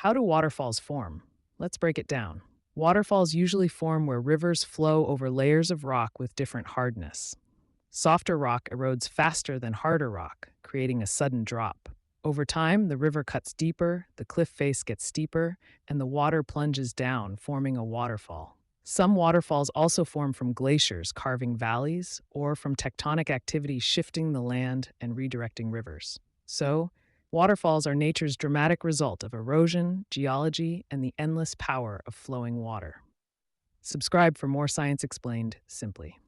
How do waterfalls form? Let's break it down. Waterfalls usually form where rivers flow over layers of rock with different hardness. Softer rock erodes faster than harder rock, creating a sudden drop. Over time, the river cuts deeper, the cliff face gets steeper, and the water plunges down, forming a waterfall. Some waterfalls also form from glaciers carving valleys or from tectonic activity shifting the land and redirecting rivers. So, waterfalls are nature's dramatic result of erosion, geology, and the endless power of flowing water. Subscribe for more Science Explained simply.